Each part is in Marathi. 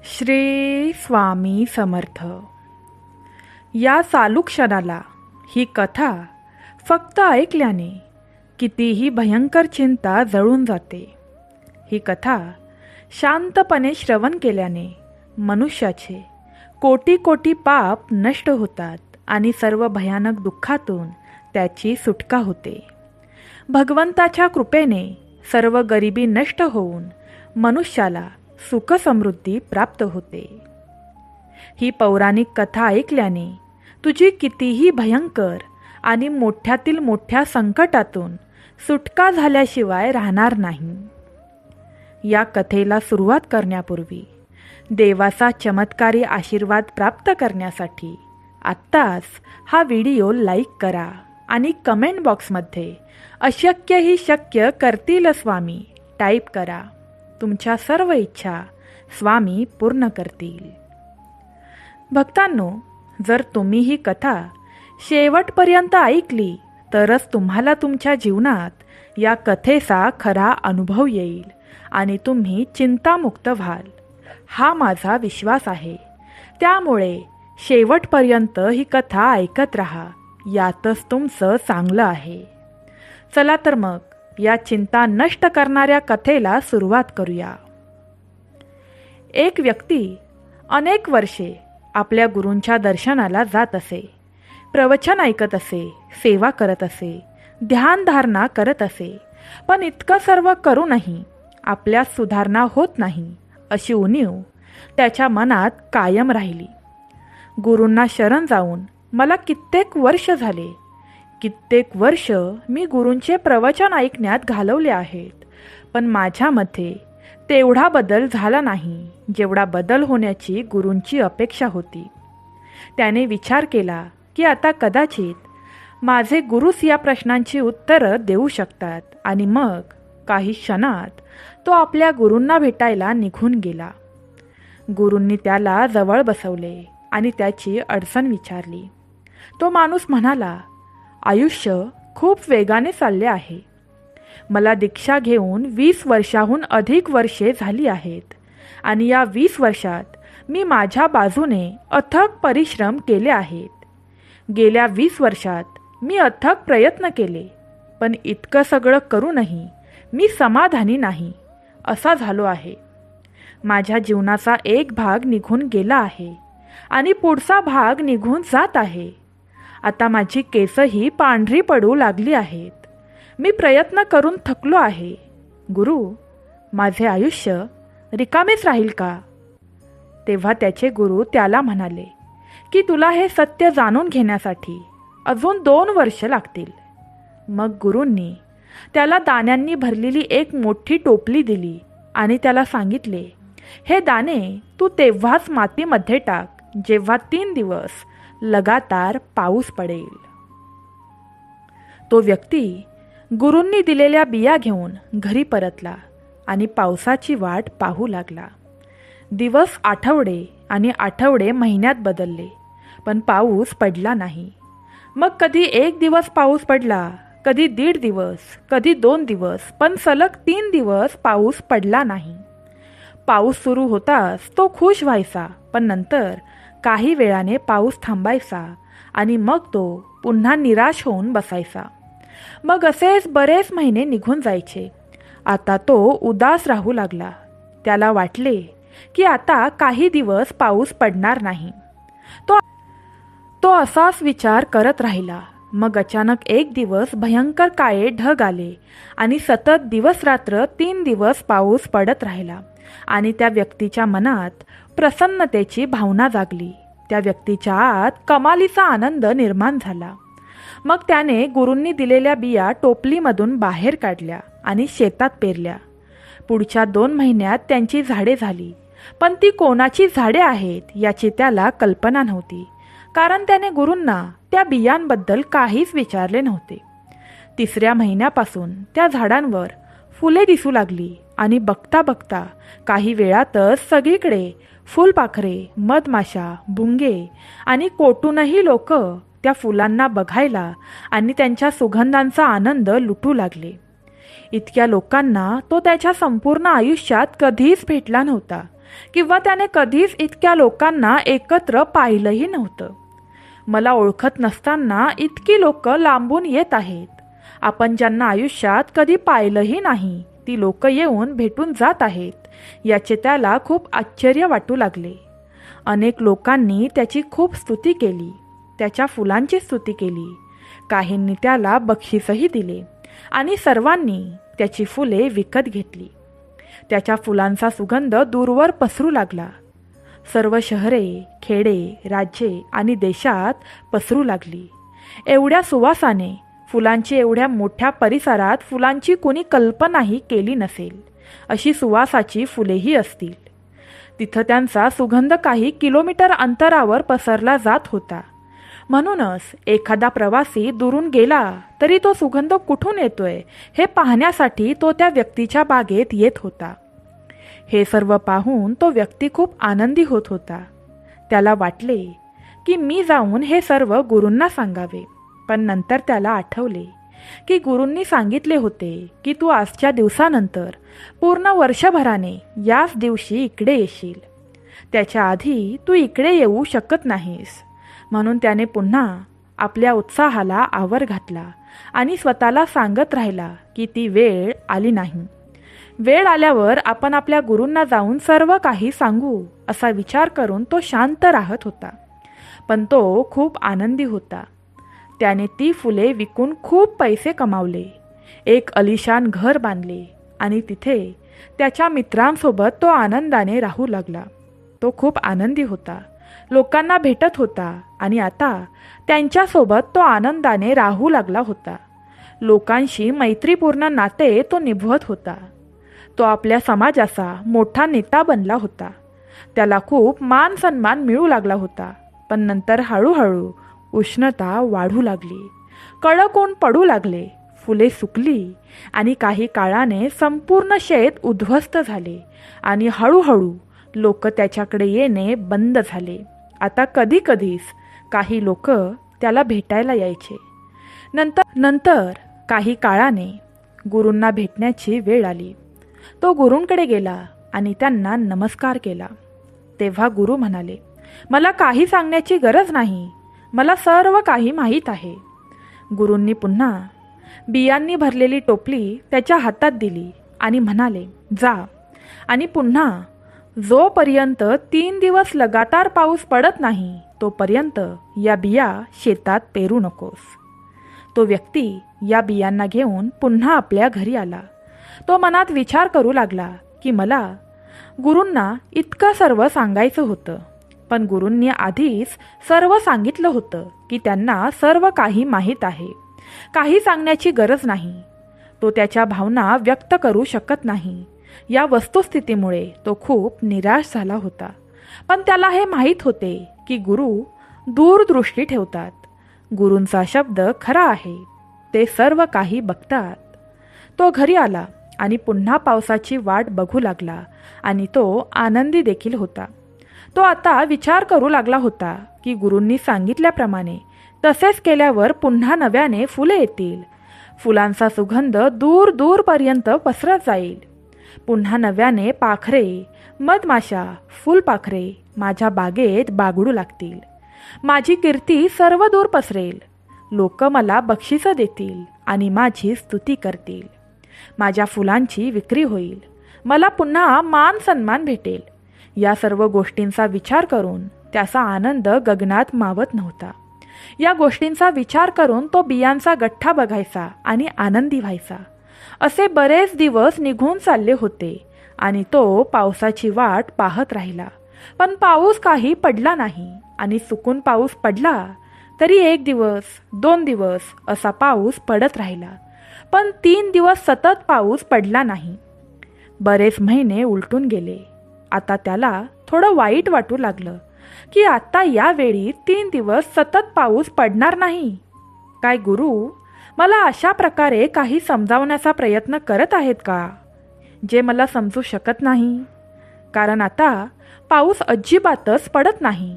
श्री स्वामी समर्थ. या चालू क्षणाला ही कथा फक्त ऐकल्याने कितीही भयंकर चिंता जळून जाते. ही कथा शांतपणे श्रवण केल्याने मनुष्याचे कोटी कोटी पाप नष्ट होतात आणि सर्व भयानक दुःखातून त्याची सुटका होते. भगवंताच्या कृपेने सर्व गरिबी नष्ट होऊन मनुष्याला सुख समृद्धी प्राप्त होते. ही पौराणिक कथा ऐकल्याने तुझी कितीही भयंकर आणि मोठ्यातील मोठ्या संकटातून सुटका झाल्याशिवाय राहणार नाही. या कथेला सुरुवात करण्यापूर्वी देवाचा चमत्कारी आशीर्वाद प्राप्त करण्यासाठी आत्ताच हा व्हिडिओ लाईक करा आणि कमेंट बॉक्समध्ये अशक्य ही शक्य करतील स्वामी टाईप करा. तुमच्या सर्व इच्छा स्वामी पूर्ण करतील. भक्तांनो, जर तुम्ही ही कथा शेवटपर्यंत ऐकली तरच तुम्हाला तुमच्या जीवनात या कथेचा खरा अनुभव येईल आणि तुम्ही चिंतामुक्त व्हाल, हा माझा विश्वास आहे. त्यामुळे शेवटपर्यंत ही कथा ऐकत राहा, यातच तुमचं चांगलं आहे. चला तर मग या चिंता नष्ट करणाऱ्या कथेला सुरुवात करूया. एक व्यक्ती अनेक वर्षे आपल्या गुरूंच्या दर्शनाला जात असे, प्रवचन ऐकत असे, सेवा करत असे, ध्यानधारणा करत असे. पण इतकं सर्व करूनही आपल्यात सुधारणा होत नाही अशी उणीव त्याच्या मनात कायम राहिली. गुरूंना शरण जाऊन मला कित्येक वर्ष मी गुरूंचे प्रवचन ऐकण्यात घालवले आहेत, पण माझ्यामध्ये तेवढा बदल झाला नाही जेवढा बदल होण्याची गुरूंची अपेक्षा होती. त्याने विचार केला की आता कदाचित माझे गुरूच या प्रश्नांची उत्तरं देऊ शकतात आणि मग काही क्षणात तो आपल्या गुरूंना भेटायला निघून गेला. गुरूंनी त्याला जवळ बसवले आणि त्याची अडचण विचारली. तो माणूस म्हणाला, आयुष्य खूप वेगाने चालले आहे. मला दीक्षा घेऊन 20 वर्षाहून अधिक वर्षे झाली आहेत आणि या 20 वर्षात मी माझ्या बाजूने अथक परिश्रम केले आहेत. गेल्या 20 वर्षात मी अथक प्रयत्न केले, पण इतकं सगळं करूनही मी समाधानी नाही असा झालो आहे. माझ्या जीवनाचा एक भाग निघून गेला आहे आणि पुढचा भाग निघून जात आहे. आता माझी केसही पांढरी पडू लागली आहेत. मी प्रयत्न करून थकलो आहे. गुरु, माझे आयुष्य रिकामेच राहील का? तेव्हा त्याचे गुरु त्याला म्हणाले की तुला हे सत्य जाणून घेण्यासाठी अजून 2 वर्ष लागतील. मग गुरूंनी त्याला दाण्यांनी भरलेली एक मोठी टोपली दिली आणि त्याला सांगितले, हे दाणे तू तेव्हाच मातीमध्ये टाक जेव्हा 3 दिवस लगातार पाऊस पडेल. तो व्यक्ती गुरूंनी दिलेल्या बिया घेऊन घरी परतला आणि पावसाची वाट पाहू लागला. दिवस आठवडे आणि आठवडे महिन्यात बदलले, पण पाऊस पडला नाही. मग कधी 1 दिवस पाऊस पडला, कधी 1.5 दिवस, कधी 2 दिवस, पण सलग 3 दिवस पाऊस पडला नाही. पाऊस सुरू होताच तो खुश व्हायचा, पण नंतर काही वेळाने पाऊस थांबायचा आणि मग तो पुन्हा निराश होऊन बसायचा. मग असेच बरेच महिने निघून जायचे. आता तो उदास राहू लागला. त्याला वाटले की आता काही दिवस पाऊस पडणार नाही. तो असाच विचार करत राहिला. मग अचानक एक दिवस भयंकर काळे ढग आले आणि सतत दिवस रात्र 3 दिवस पाऊस पडत राहिला आणि त्या व्यक्तीच्या मनात प्रसन्नतेची भावना जागली. त्या व्यक्तीच्या आत कमालीचा आनंद निर्माण झाला. मग त्याने गुरूंनी दिलेल्या बिया टोपलीमधून बाहेर काढल्या आणि शेतात पेरल्या. पुढच्या 2 महिन्यात त्यांची झाडे झाली, पण ती कोणाची झाडे आहेत याची त्याला कल्पना नव्हती, कारण त्याने गुरूंना त्या बियांबद्दल काहीच विचारले नव्हते. 3ऱ्या महिन्यापासून त्या झाडांवर फुले दिसू लागली आणि बघता बघता काही वेळातच सगळीकडे फुलपाखरे, मधमाशा, भुंगे आणि कोटूनही लोक त्या फुलांना बघायला आणि त्यांच्या सुगंधांचा आनंद लुटू लागले. इतक्या लोकांना तो त्याच्या संपूर्ण आयुष्यात कधीच भेटला नव्हता किंवा त्याने कधीच इतक्या लोकांना एकत्र पाहिलंही नव्हतं. मला ओळखत नसताना इतकी लोक लांबून येत आहेत. आपण ज्यांना आयुष्यात कधी पाहिलंही नाही ती लोक येऊन भेटून जात आहेत, याचे त्याला खूप आश्चर्य वाटू लागले. अनेक लोकांनी त्याची खूप स्तुती केली, त्याच्या फुलांची स्तुती केली. काहींनी त्याला बक्षीसही दिले आणि सर्वांनी त्याची फुले विकत घेतली. त्याच्या फुलांचा सुगंध दूरवर पसरू लागला. सर्व शहरे, खेडे, राज्ये आणि देशात पसरू लागली. एवढ्या सुवासाने, फुलांची एवढ्या मोठ्या परिसरात फुलांची कोणी कल्पनाही केली नसेल अशी सुवासाची फुलेही असतील. तिथं त्यांचा सुगंध काही किलोमीटर अंतरावर पसरला जात होता. म्हणूनच एखादा प्रवासी दुरून गेला तरी तो सुगंध कुठून येतोय हे पाहण्यासाठी तो त्या व्यक्तीच्या बागेत येत होता. हे सर्व पाहून तो व्यक्ती खूप आनंदी होत होता. त्याला वाटले की मी जाऊन हे सर्व गुरूंना सांगावे. पण नंतर त्याला आठवले की गुरूंनी सांगितले होते की तू आजच्या दिवसानंतर पूर्ण वर्षभराने याच दिवशी इकडे येशील. त्याच्या आधी तू इकडे येऊ शकत नाहीस. म्हणून त्याने पुन्हा आपल्या उत्साहाला आवर घातला आणि स्वतःला सांगत राहिला की ती वेळ आली नाही. वेळ आल्यावर आपण आपल्या गुरूंना जाऊन सर्व काही सांगू असा विचार करून तो शांत राहत होता. पण तो खूप आनंदी होता. त्याने ती फुले विकून खूप पैसे कमावले, एक आलिशान घर बांधले आणि तिथे त्याच्या मित्रांसोबत तो आनंदाने राहू लागला. तो खूप आनंदी होता, लोकांना भेटत होता आणि आता त्यांच्यासोबत तो आनंदाने राहू लागला होता. लोकांशी मैत्रीपूर्ण नाते तो निभवत होता. तो आपल्या समाजाचा मोठा नेता बनला होता. त्याला खूप मान सन्मान मिळू लागला होता. पण नंतर हळूहळू उष्णता वाढू लागली, कडक ऊन पडू लागले, फुले सुकली आणि काही काळाने संपूर्ण शेत उद्ध्वस्त झाले आणि हळूहळू लोक त्याच्याकडे येणे बंद झाले. आता कधीच काही लोक त्याला भेटायला यायचे. नंतर काही काळाने गुरूंना भेटण्याची वेळ आली. तो गुरूंकडे गेला आणि त्यांना नमस्कार केला. तेव्हा गुरु म्हणाले, मला काही सांगण्याची गरज नाही, मला सर्व काही माहीत आहे. गुरूंनी पुन्हा बियांनी भरलेली टोपली त्याच्या हातात दिली आणि म्हणाले, जा आणि पुन्हा जोपर्यंत 3 दिवस लगातार पाऊस पडत नाही तोपर्यंत या बिया शेतात पेरू नकोस. तो व्यक्ती या बियांना घेऊन पुन्हा आपल्या घरी आला. तो मनात विचार करू लागला की मला गुरूंना इतकं सर्व सांगायचं होतं, पण गुरूंनी आधीच सर्व सांगितलं होतं की त्यांना सर्व काही माहीत आहे, काही सांगण्याची गरज नाही. तो त्याच्या भावना व्यक्त करू शकत नाही. या वस्तुस्थितीमुळे तो खूप निराश झाला होता. पण त्याला हे माहीत होते की गुरु दूरदृष्टी ठेवतात. गुरूंचा शब्द खरा आहे, ते सर्व काही बघतात. तो घरी आला आणि पुन्हा पावसाची वाट बघू लागला आणि तो आनंदी देखील होता. तो आता विचार करू लागला होता की गुरूंनी सांगितल्याप्रमाणे तसेच केल्यावर पुन्हा नव्याने फुले येतील. फुलांचा सुगंध दूर दूरपर्यंत पसरत जाईल. पुन्हा नव्याने पाखरे, मधमाशा, फुलपाखरे माझ्या बागेत बागडू लागतील. माझी कीर्ती सर्व दूर पसरेल. लोक मला बक्षिसं देतील आणि माझी स्तुती करतील. माझ्या फुलांची विक्री होईल. मला पुन्हा मान सन्मान भेटेल. या सर्व गोष्टींचा विचार करून त्याचा आनंद गगनात मावत नव्हता. या गोष्टींचा विचार करून तो बियांचा गठ्ठा बघायचा आणि आनंदी व्हायचा. असे बरेच दिवस निघून चालले होते आणि तो पावसाची वाट पाहत राहिला. पण पाऊस काही पडला नाही आणि चुकून पाऊस पडला तरी 1 दिवस, 2 दिवस असा पाऊस पडत राहिला. पण 3 दिवस सतत पाऊस पडला नाही. बरेच महिने उलटून गेले. आता त्याला थोडं वाईट वाटू लागलं की आता यावेळी 3 दिवस सतत पाऊस पडणार नाही. काय गुरु मला अशा प्रकारे काही समजावण्याचा प्रयत्न करत आहेत का, जे मला समजू शकत नाही? कारण आता पाऊस अजिबातच पडत नाही.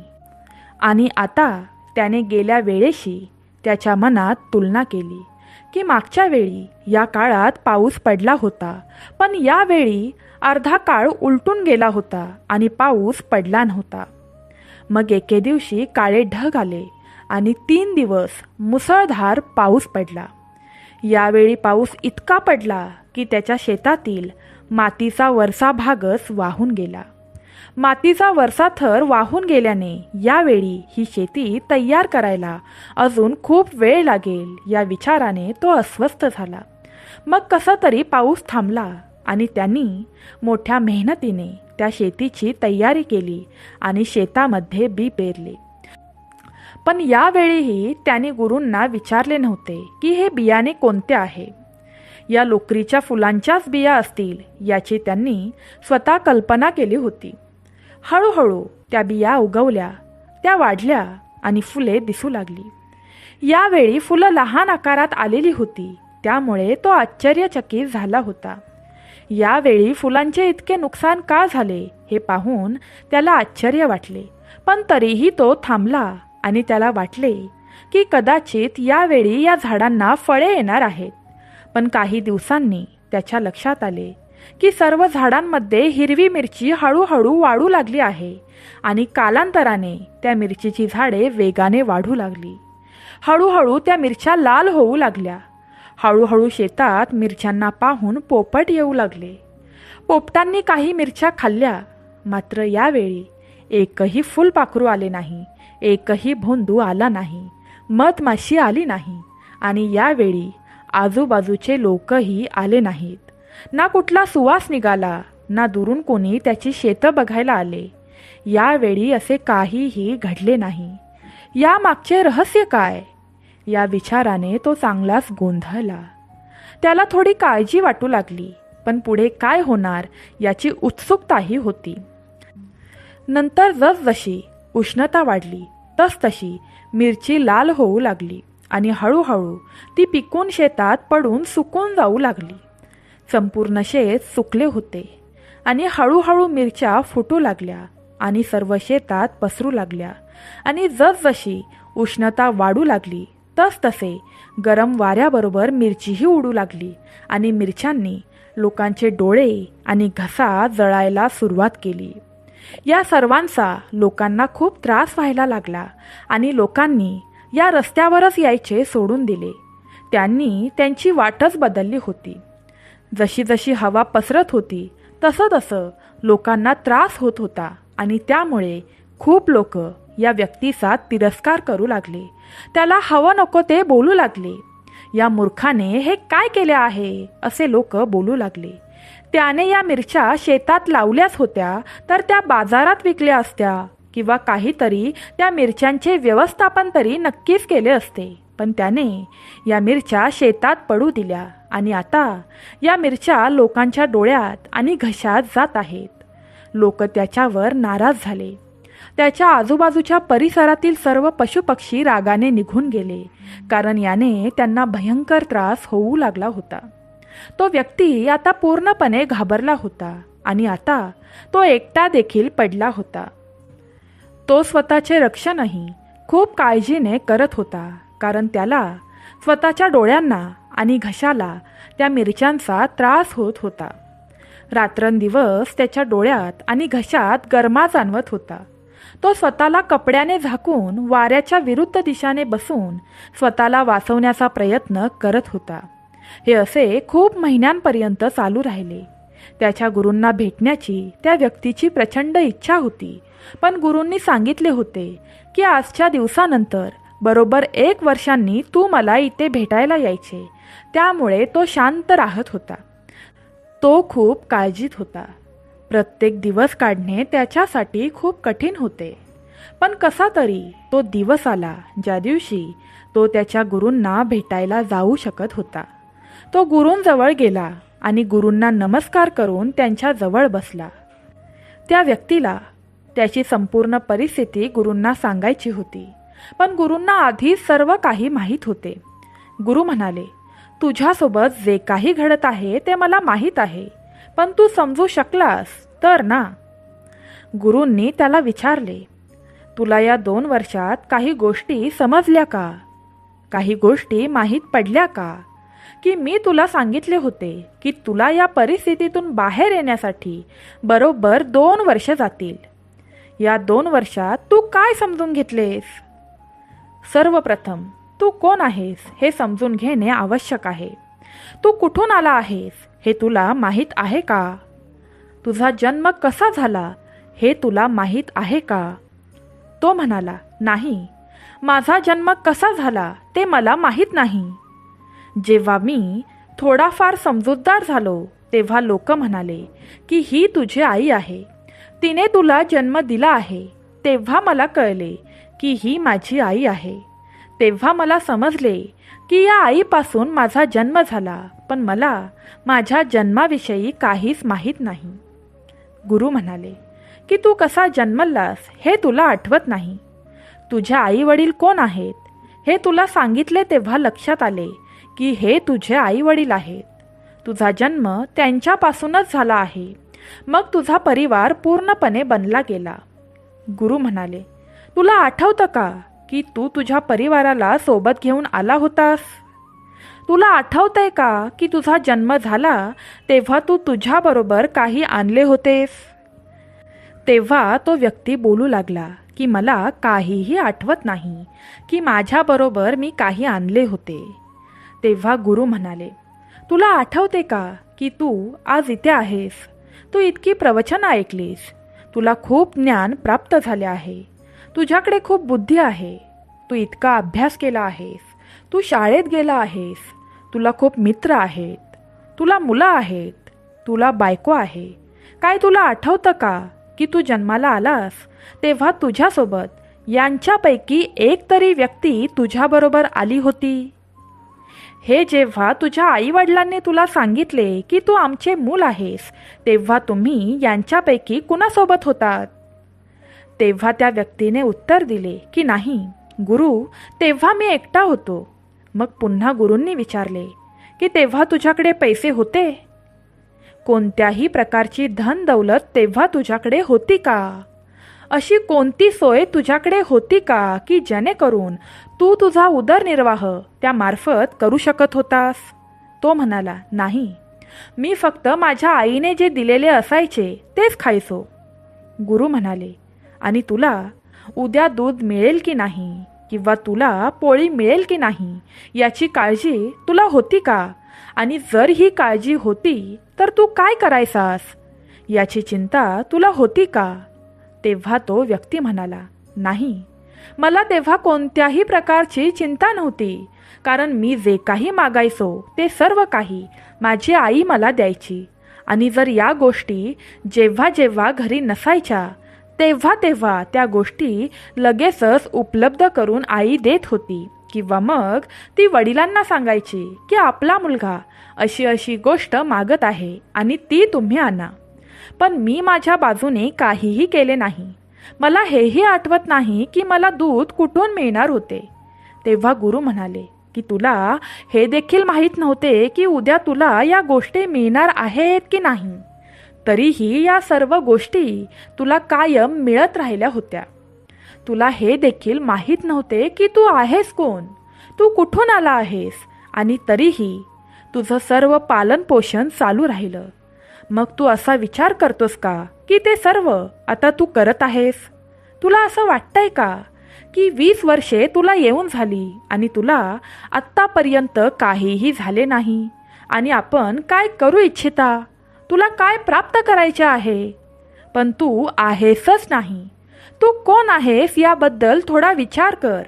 आणि आता त्याने गेल्या वेळेशी त्याच्या मनात तुलना केली की मागच्या वेळी या काळात पाऊस पडला होता, पण यावेळी अर्धा काळ उलटून गेला होता आणि पाऊस पडला नव्हता. मग एके दिवशी काळे ढग आले आणि 3 दिवस मुसळधार पाऊस पडला. यावेळी पाऊस इतका पडला की त्याच्या शेतातील मातीचा वरचा भागच वाहून गेला. मातीचा वरचा थर वाहून गेल्याने यावेळी ही शेती तयार करायला अजून खूप वेळ लागेल या विचाराने तो अस्वस्थ झाला. मग कसा तरी पाऊस थांबला आणि त्यांनी मोठ्या मेहनतीने त्या शेतीची तयारी केली आणि शेतामध्ये बी पेरले. पण यावेळीही त्यांनी गुरूंना विचारले नव्हते की हे बियाणे कोणते आहे. या लोकरीच्या फुलांच्याच बिया असतील याची त्यांनी स्वतः कल्पना केली होती. हळूहळू त्या बिया उगवल्या, त्या वाढल्या आणि फुले दिसू लागली. यावेळी फुलं लहान आकारात आलेली होती, त्यामुळे तो आश्चर्यचकित झाला होता. यावेळी फुलांचे इतके नुकसान का झाले हे पाहून त्याला आश्चर्य वाटले. पण तरीही तो थांबला आणि त्याला वाटले की कदाचित यावेळी या झाडांना फळे येणार आहेत. पण काही दिवसांनी त्याच्या लक्षात आले की सर्व झाडांमध्ये हिरवी मिरची हळूहळू वाढू लागली आहे आणि कालांतराने त्या मिरचीची झाडे वेगाने वाढू लागली. हळूहळू त्या मिरच्या लाल होऊ लागल्या. हळूहळू शेतात मिरच्यांना पाहून पोपट येऊ लागले. पोपटांनी काही मिरच्या खाल्ल्या, मात्र यावेळी एकही फुलपाखरू आले नाही, एकही भोंदू आला नाही, मधमाशी आली नाही आणि यावेळी आजूबाजूचे लोकही आले नाहीत. ना कुठला सुवास निघाला, ना दुरून कोणी त्याची शेतं बघायला आले. यावेळी असे काहीही घडले नाही. यामागचे रहस्य काय या विचाराने तो चांगलाच गोंधळला. त्याला थोडी काळजी वाटू लागली, पण पुढे काय होणार याची उत्सुकताही होती. नंतर जसजशी उष्णता वाढली तसतशी मिरची लाल होऊ लागली आणि हळूहळू ती पिकून शेतात पडून सुकून जाऊ लागली. संपूर्ण शेत सुकले होते आणि हळूहळू मिरच्या फुटू लागल्या आणि सर्व शेतात पसरू लागल्या. आणि जसजशी उष्णता वाढू लागली तसतसे गरम वाऱ्याबरोबर मिरचीही उडू लागली आणि मिरच्यांनी लोकांचे डोळे आणि घसा जळायला सुरुवात केली. या सर्वांचा लोकांना खूप त्रास व्हायला लागला आणि लोकांनी या रस्त्यावरच यायचे सोडून दिले. त्यांनी त्यांची वाटच बदलली होती. जशी जशी हवा पसरत होती तसं तसं लोकांना त्रास होत होता आणि त्यामुळे खूप लोक या व्यक्तीचा तिरस्कार करू लागले. त्याला हवं नको ते बोलू लागले. या मूर्खाने हे काय केले आहे असे लोक बोलू लागले. त्याने या मिरच्या शेतात लावल्याच होत्या तर त्या बाजारात विकल्या असत्या किंवा काहीतरी त्या मिरच्यांचे व्यवस्थापन तरी नक्कीच केले असते. पण त्याने या मिरच्या शेतात पडू दिल्या आणि आता या मिरच्या लोकांच्या डोळ्यात आणि घशात जात आहेत. लोक त्याच्यावर नाराज झाले. त्याच्या आजूबाजूच्या परिसरातील सर्व पशुपक्षी रागाने निघून गेले, कारण याने त्यांना भयंकर त्रास होऊ लागला होता. तो व्यक्ती आता पूर्णपणे घाबरला होता आणि आता तो एकटा देखील पडला होता. तो स्वतःचे रक्षणही खूप काळजीने करत होता, कारण त्याला स्वतःच्या डोळ्यांना आणि घशाला त्या मिरच्यांचा त्रास होत होता. रात्रंदिवस त्याच्या डोळ्यात आणि घशात गरमा जाणवत होता. तो स्वतःला कपड्याने झाकून वाऱ्याच्या विरुद्ध दिशाने बसून स्वतःला वाचवण्याचा प्रयत्न करत होता. हे असे खूप महिन्यांपर्यंत चालू राहिले. त्याच्या गुरूंना भेटण्याची त्या व्यक्तीची प्रचंड इच्छा होती, पण गुरूंनी सांगितले होते की आजच्या दिवसानंतर बरोबर 1 वर्षांनी तू मला इथे भेटायला यायचे. त्यामुळे तो शांत राहत होता. तो खूप काळजीत होता. प्रत्येक दिवस काढणे त्याच्यासाठी खूप कठीण होते. पण कसा तरी तो दिवस आला ज्या दिवशी तो त्याच्या गुरूंना भेटायला जाऊ शकत होता. तो गुरूंजवळ गेला आणि गुरूंना नमस्कार करून त्यांच्या जवळ बसला. त्या व्यक्तीला त्याची संपूर्ण परिस्थिती गुरूंना सांगायची होती, पण गुरूंना आधीच सर्व काही माहीत होते. गुरु म्हणाले, तुझ्यासोबत जे काही घडत आहे ते मला माहीत आहे, पण तू समजू शकलास तर ना. गुरूंनी त्याला विचारले, तुला या 2 वर्षात काही गोष्टी समजल्या का? काही गोष्टी माहीत पडल्या का? की मी तुला सांगितले होते की तुला या परिस्थितीतून बाहेर येण्यासाठी बरोबर 2 वर्ष जातील. या 2 वर्षात तू काय समजून घेतलेस? सर्वप्रथम तू कोण आहेस हे समजून घेणे आवश्यक आहे. तू कुठून आला आहेस हे तुला माहीत आहे का? तुझा जन्म कसा झाला हे तुला माहीत आहे का? तो म्हणाला, नाही, माझा जन्म कसा झाला ते मला माहीत नाही. जेव्हा मी थोडाफार समजूतदार झालो तेव्हा लोक म्हणाले की ही तुझी आई आहे, तिने तुला जन्म दिला आहे. तेव्हा मला कळले की ही माझी आई आहे. तेव्हा मला समजले की या आईपासून माझा जन्म झाला, पण मला माझ्या जन्माविषयी काहीच माहीत नाही. गुरु म्हणाले की तू कसा जन्मलास हे तुला आठवत नाही. तुझ्या आई वडील कोण आहेत हे तुला सांगितले तेव्हा लक्षात आले की हे तुझे आई वडील आहेत. तुझा जन्म त्यांच्यापासूनच झाला आहे. मग तुझा परिवार पूर्णपणे बनला गेला. गुरु म्हणाले, तुला आठवतं का की तू तुझ्या परिवाराला सोबत घेऊन आला होतास? तुला आठवतंय का की तुझा जन्म झाला तेव्हा तू तुझ्याबरोबर काही आणले होतेस? तेव्हा तो व्यक्ती बोलू लागला की मला काहीही आठवत नाही की माझ्याबरोबर मी काही आणले होते. तेव्हा गुरु म्हणाले, तुला आठवते का की तू आज इथे आहेस? तू इतकी प्रवचनं ऐकलीस, तुला खूप ज्ञान प्राप्त झाले आहे, तुझ्याकडे खूप बुद्धी आहे, तू इतका अभ्यास केला आहेस, तू शाळेत गेला आहेस, तुला खूप मित्र आहेत, तुला मुलं आहेत, तुला बायको आहे. काय तुला आठवतं का की तू जन्माला आलास तेव्हा तुझ्यासोबत यांच्यापैकी एक तरी व्यक्ती तुझ्याबरोबर आली होती? हे जेव्हा तुझ्या आईवडिलांनी तुला सांगितले की तू आमचे मूल आहेस तेव्हा तुम्ही यांच्यापैकी कुणासोबत होतात? तेव्हा त्या व्यक्तीने उत्तर दिले की नाही गुरु, तेव्हा मी एकटा होतो. मग पुन्हा गुरूंनी विचारले की तेव्हा तुझ्याकडे पैसे होते? कोणत्याही प्रकारची धन दौलत तेव्हा तुझ्याकडे होती का? अशी कोणती सोय तुझ्याकडे होती का की जेणेकरून तू तुझा उदरनिर्वाह त्यामार्फत करू शकत होतास? तो म्हणाला, नाही, मी फक्त माझ्या आईने जे दिलेले असायचे तेच खायचो. गुरु म्हणाले, आणि तुला उद्या दूध मिळेल की नाही किंवा तुला पोळी मिळेल की नाही याची काळजी तुला होती का? आणि जर ही काळजी होती तर तू काय करायसास याची चिंता तुला होती का? तेव्हा तो व्यक्ती म्हणाला, नाही, मला तेव्हा कोणत्याही प्रकारची चिंता नव्हती, कारण मी जे काही मागायचो ते सर्व काही माझी आई मला द्यायची. आणि जर या गोष्टी जेव्हा जेव्हा घरी नसायच्या तेव्हा तेव्हा त्या गोष्टी लगेचच उपलब्ध करून आई देत होती, किंवा मग ती वडिलांना सांगायची की आपला मुलगा अशी अशी गोष्ट मागत आहे आणि ती तुम्ही आणा. पण मी माझ्या बाजूने काहीही केले नाही. मला हेही आठवत नाही की मला दूध कुठून मिळणार होते. तेव्हा गुरु म्हणाले की तुला हे देखील माहीत नव्हते की उद्या तुला या गोष्टी मिळणार आहेत की नाही. तरीही या सर्व गोष्टी तुला कायम मिळत राहिल्या होत्या. तुला हे देखील माहीत नव्हते की तू आहेस कोण, तू कुठून आला आहेस, आणि तरीही तुझं सर्व पालनपोषण चालू राहिलं. मग तू असा विचार करतोस का की ते सर्व आता तू करत आहेस? तुला असं वाटतंय का की 20 वर्षे तुला येऊन झाली आणि तुला आत्तापर्यंत काहीही झाले नाही, आणि आपण काय करू इच्छिता, तुला काय प्राप्त करायचे आहे, पण तू आहेसच नाही. तू कोण आहेस याबद्दल थोडा विचार कर.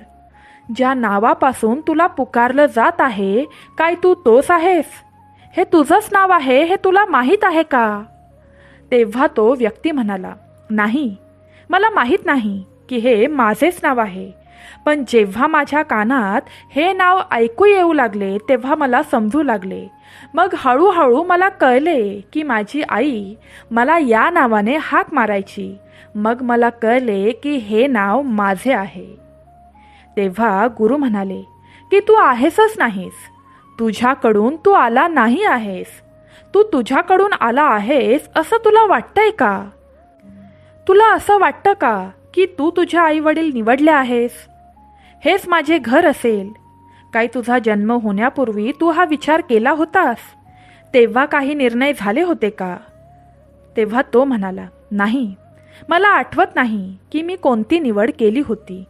ज्या नावापासून तुला पुकारलं जात आहे, काय तू तोच आहेस? हे तुझंच नाव आहे हे तुला माहीत आहे का? तेव्हा तो व्यक्ती म्हणाला, नाही, मला माहीत नाही की हे माझेच नाव आहे. पण जेव्हा माझ्या कानात हे नाव ऐकू येऊ लागले तेव्हा मला समजू लागले. मग हळूहळू मला कळले की माझी आई मला या नावाने हाक मारायची. मग मला कळले की हे नाव माझे आहे. तेव्हा गुरु म्हणाले की तू आहेसच नाहीस. तुझ्याकडून तू आला नाही आहेस. तू तुझ्याकडून आला आहेस असं तुला वाटतंय का? तुला असं वाटतं का की तू तुझे आई वडील निवडले आहेस? हेच माझे घर असेल, काय तुझा जन्म होण्यापूर्वी तू हा विचार केला होतास? तेव्हा काही निर्णय झाले होते का? तेव्हा तो म्हणाला, नाही, मला आठवत नाही की मी कोणती निवड केली होती.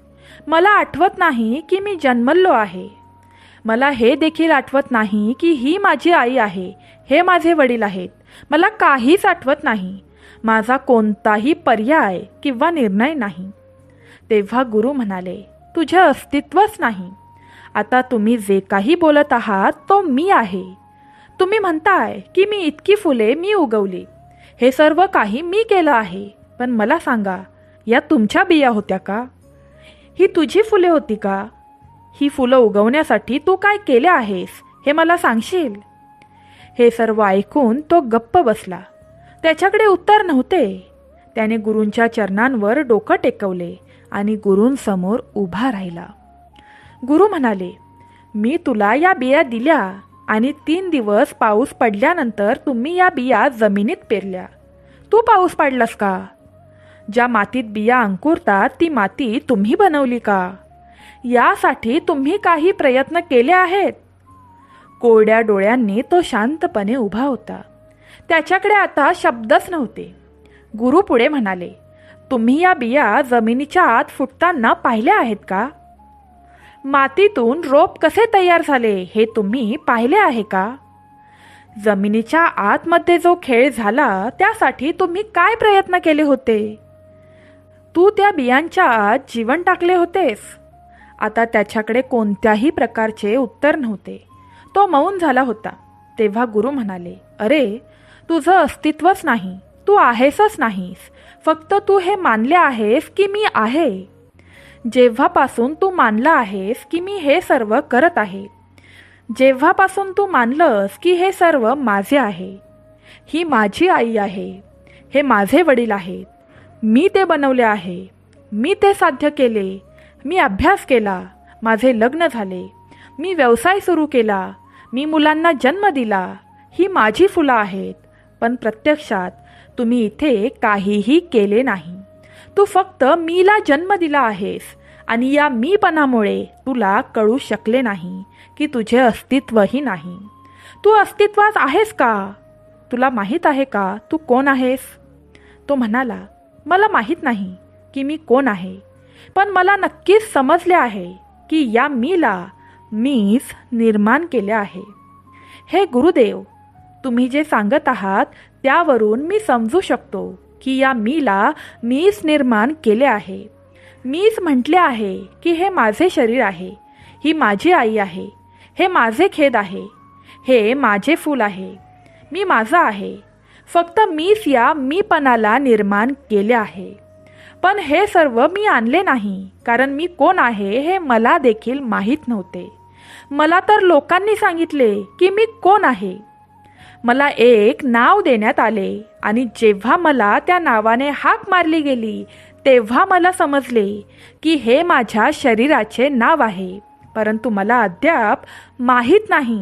मला आठवत नाही की मी जन्मलो आहे. मला हे देखील आठवत नाही की ही माझी आई आहे, हे माझे वडील आहेत. मला काहीच आठवत नाही. माझा कोणताही पर्याय किंवा निर्णय नाही. तेव्हा गुरु म्हणाले, तुझे अस्तित्वच नाही. आता तुम्ही जे काही बोलत आहात तो मी आहे. तुम्ही म्हणताय की मी इतकी फुले मी उगवली. हे सर्व काही मी केलं आहे. पण मला सांगा, या तुमच्या बिया होत्या का? ही तुझी फुले होती का? ही फुलं उगवण्यासाठी तू काय केले आहेस हे मला सांगशील? हे सर्व ऐकून तो गप्प बसला. त्याच्याकडे उत्तर नव्हते. त्याने गुरूंच्या चरणांवर डोकं टेकवले आणि गुरूंसमोर उभा राहिला. गुरु म्हणाले, मी तुला या बिया दिल्या आणि 3 दिवस पाऊस पडल्यानंतर तुम्ही या बिया जमिनीत पेरल्या. तू पाऊस पाडलास का? ज्या मातीत बिया अंकुरतात ती माती तुम्ही बनवली का? यासाठी तुम्ही काही प्रयत्न केले आहेत? कोरड्या डोळ्यांनी तो शांतपणे उभा होता. त्याच्याकडे आता शब्दच नव्हते. गुरु पुढे म्हणाले, तुम्ही या बिया जमिनीच्या आत फुटताना पाहिल्या आहेत का? मातीतून रोप कसे तयार झाले हे तुम्ही पाहिले आहे का? जमिनीच्या आतमध्ये जो खेळ झाला त्यासाठी तुम्ही काय प्रयत्न केले होते? तू त्या बियांच्या आत जीवन टाकले होतेस. आता त्याच्याकडे कोणत्याही प्रकारचे उत्तर नव्हते. तो मौन झाला होता. तेव्हा गुरु म्हणाले, अरे, तुझं अस्तित्वच नाही. तू आहेसच नाहीस. फक्त तू हे मानले आहेस की मी आहे. जेव्हापासून तू मानला आहेस की मी हे सर्व करत आहे, जेव्हापासून तू मानलंस की हे सर्व माझे आहे, ही माझी आई आहे, हे माझे वडील आहेत, मी ते बनवले आहे, मी ते साध्य केले, मी अभ्यास केला, माझे लग्न झाले, मी व्यवसाय सुरू केला, मी मुलांना जन्म दिला, ही माझी फुलं आहेत. पण प्रत्यक्षात तुम्ही इथे काहीही केले नाही. तू फक्त मीला जन्म दिला आहेस आणि या मीपणामुळे तुला कळू शकले नाही की तुझे अस्तित्वही नाही. तू अस्तित्वात आहेस का? तुला माहीत आहे का तू कोण आहेस? तो म्हणाला, मला माहीत नाही की मी कोण आहे, पण मला नक्कीच समजले आहे की या मीला मीच निर्माण केले आहे. हे गुरुदेव, तुम्ही जे सांगत आहात त्यावरून मी समजू शकतो की या मीला मीच निर्माण केले आहे. मीच म्हटले आहे की हे माझे शरीर आहे, ही माझी आई आहे, हे माझे खेद आहे, हे माझे फूल आहे, मी माझा आहे. फक्त मीच या मीपणाला निर्माण केले आहे. पण हे सर्व मी आणले नाही, कारण मी कोण आहे हे मला देखील माहीत नव्हते. मला तर लोकांनी सांगितले की मी कोण आहे. मला एक नाव देण्यात आले आणि जेव्हा मला त्या नावाने हाक मारली गेली तेव्हा मला समजले की हे माझ्या शरीराचे नाव आहे. परंतु मला अद्याप माहीत नाही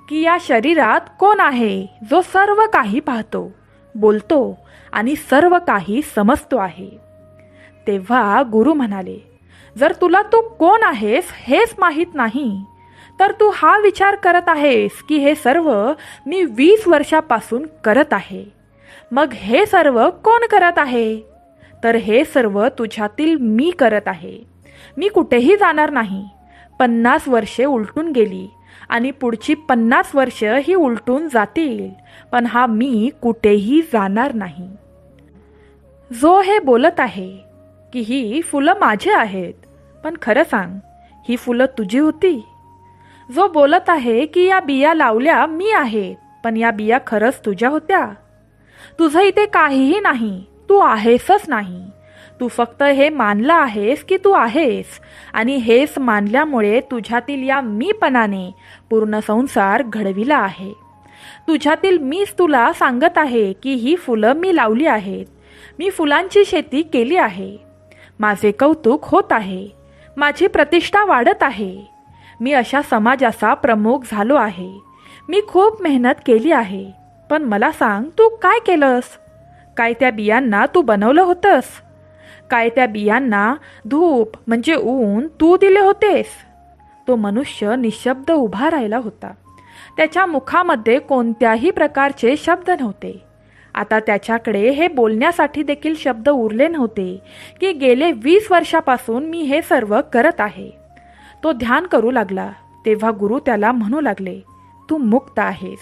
की या शरीरात कोण आहे जो सर्व काही पाहतो, बोलतो आणि सर्व काही समजतो आहे. तेव्हा गुरु म्हणाले, जर तुला तू कोण आहेस हेच माहीत नाही तर तू हा विचार करत आहेस की हे सर्व मी 20 वर्षापासून करत आहे. मग हे सर्व कोण करत आहे? तर हे सर्व तुझ्यातील मी करत आहे. मी कुठेही जाणार नाही. 50 वर्षे उलटून गेली आणि पुढची 50 वर्ष ही उलटून जातील, पण हा मी कुठेही जाणार नाही. जो हे बोलत आहे की ही फुलं माझी आहेत, पण खरं सांग, ही फुलं तुझी होती? जो बोलत आहे की या बिया लावल्या मी आहे, पण या बिया खरंच तुझ्या होत्या? तुझं इथे काहीही नाही. तू आहेसच नाही. तू फक्त हे मानलं आहेस की तू आहेस आणि हेच मानल्यामुळे तुझ्यातील या मीपणाने पूर्ण संसार घडविला आहे. तुझ्यातील मीच तुला सांगत आहे की ही फुलं मी लावली आहेत. मी फुलांची शेती केली आहे. माझे कौतुक होत आहे. माझी प्रतिष्ठा वाढत आहे. मी अशा समाजाचा प्रमुख झालो आहे. मी खूप मेहनत केली आहे. पण मला सांग, तू काय केलंस? काय त्या बियांना तू बनवलं होतंस? काय त्या बियांना धूप म्हणजे ऊन तू दिले होतेस? तो मनुष्य निशब्द उभा राहिला होता. त्याच्या मुखामध्ये कोणत्याही प्रकारचे शब्द नव्हते. आता त्याच्याकडे हे बोलण्यासाठी देखील शब्द उरले नव्हते की गेले 20 वर्षापासून मी हे सर्व करत आहे. तो ध्यान करू लागला. तेव्हा गुरु त्याला म्हणू लागले, तू मुक्त आहेस.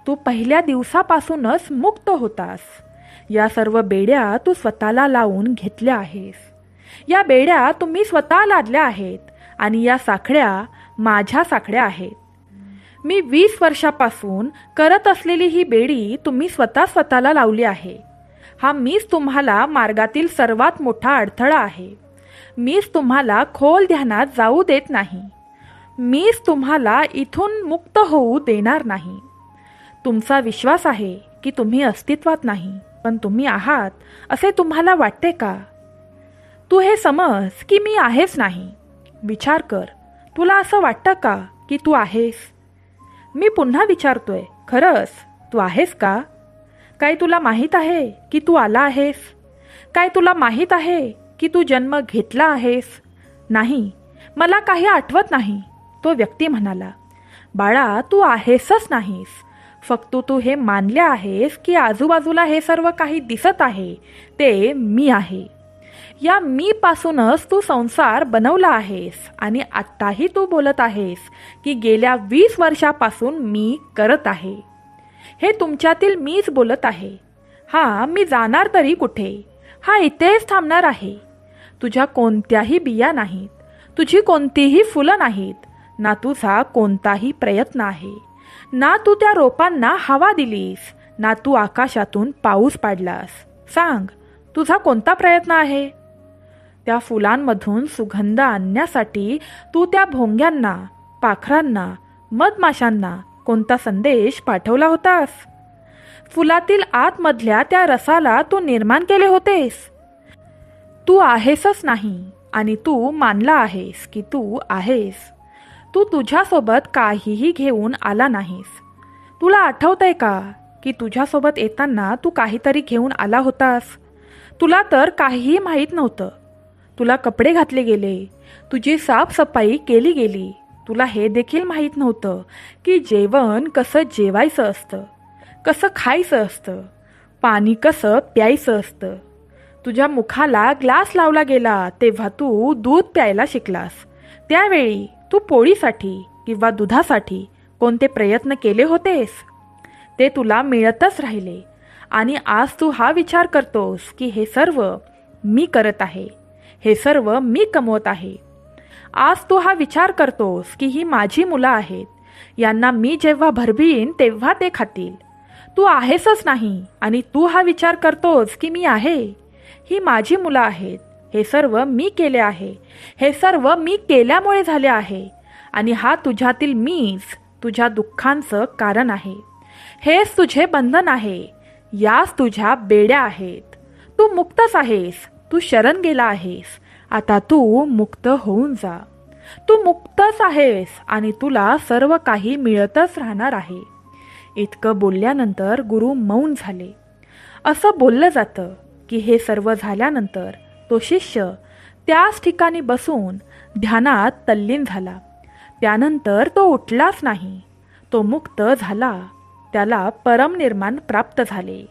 तू पहिल्या दिवसापासूनच मुक्त होतास. या सर्व बेड्या तू स्वतःला लावून घेतल्या आहेस. या बेड्या तुम्ही स्वतः लादल्या आहेत आणि या साखळ्या माझ्या साखळ्या आहेत. मी 20 वर्षापासून करत असलेली ही बेडी तुम्ही स्वतःला लावली आहे. हा मीच तुम्हाला मार्गातील सर्वात मोठा अडथळा आहे. मीच तुम्हाला खोल ध्यानात जाऊ देत नाही. मीच तुम्हाला इथून मुक्त होऊ देणार नाही. तुमचा विश्वास आहे की तुम्ही अस्तित्वात नाही, पण तुम्ही आहात असे तुम्हाला वाटते का? तू हे समज की मी आहेच नाही. विचार कर, तुला असं वाटतं का की तू आहेस? मी पुन्हा विचारतोय, खरंच तू आहेस का? काय तुला माहीत आहे की तू आला आहेस? काय तुला माहीत आहे की तू जन्म घेतला आहेस? नाही, मला काही आठवत नाही. तो व्यक्ती म्हणाला, बाळा, तू आहेसच नाहीस. फक्त तू हे मानले आहेस की आजूबाजूला हे सर्व काही दिसत आहे ते मी आहे. या मी पासूनच तू संसार बनवला आहेस आणि आत्ताही तू बोलत आहेस की गेल्या 20 वर्षापासून मी करत आहे. हे तुमच्यातील मीच बोलत आहे. हा मी जाणार तरी कुठे? हा इथेच थांबणार आहे. तुझ्या कोणत्याही बिया नाहीत, तुझी कोणतीही फुलं नाहीत, ना तुझा कोणताही प्रयत्न आहे. ना तू त्या रोपांना हवा दिलीस, ना तू आकाशातून पाऊस पाडलास. सांग, तुझा कोणता प्रयत्न आहे? त्या फुलांमधून सुगंध आणण्यासाठी तू त्या भोंग्यांना, पाखरांना, मधमाशांना कोणता संदेश पाठवला होतास? फुलातील आतमधल्या त्या रसाला तू निर्माण केले होतेस. तू आहेसच नाही आणि तू मानला आहेस की तू आहेस. तू तुझ्यासोबत काहीही घेऊन आला नाहीस. तुला आठवतंय का की तुझ्यासोबत येताना तू काहीतरी घेऊन आला होतास? तुला तर काहीही माहीत नव्हतं. तुला कपडे घातले गेले, तुझी साफसफाई केली गेली. तुला हे देखील माहीत नव्हतं की जेवण कसं जेवायचं असतं, कसं खायचं असतं, पाणी कसं प्यायचं असतं. तुझ्या मुखाला ग्लास लावला गेला तेव्हा तू दूध प्यायला शिकलास. त्यावेळी तू पोळीसाठी किंवा दुधासाठी कोणते प्रयत्न केले होतेस? ते तुला मिळतच राहिले आणि आज तू हा विचार करतोस की हे सर्व मी करत आहे, हे सर्व मी कमवत आहे. आज तू हा विचार करतोस की ही माझी मुलं आहेत, यांना मी जेव्हा भरवीन तेव्हा ते खातील. तू आहेसच नाही आणि तू हा विचार करतोस की मी आहे, ही माझी मुलं आहेत, हे सर्व मी केले आहे, हे सर्व मी केल्यामुळे झाले आहे आणि हा तुझ्यातील मीच तुझ्या दुःखांचं कारण आहे. हेच तुझे बंधन आहे, याच तुझ्या बेड्या आहेत. तू मुक्तच आहेस, तू शरण गेला आहेस. आता तू मुक्त होऊन जा. तू मुक्तच आहेस आणि तुला सर्व काही मिळतच राहणार आहे. इतकं बोलल्यानंतर गुरु मौन झाले. असं बोललं जातं की हे सर्व झाल्यानंतर तो शिष्य त्याच ठिकाणी बसून ध्यानात तल्लीन झाला. त्यानंतर तो उठलाच नाही. तो मुक्त झाला. त्याला परमनिर्वाण प्राप्त झाले.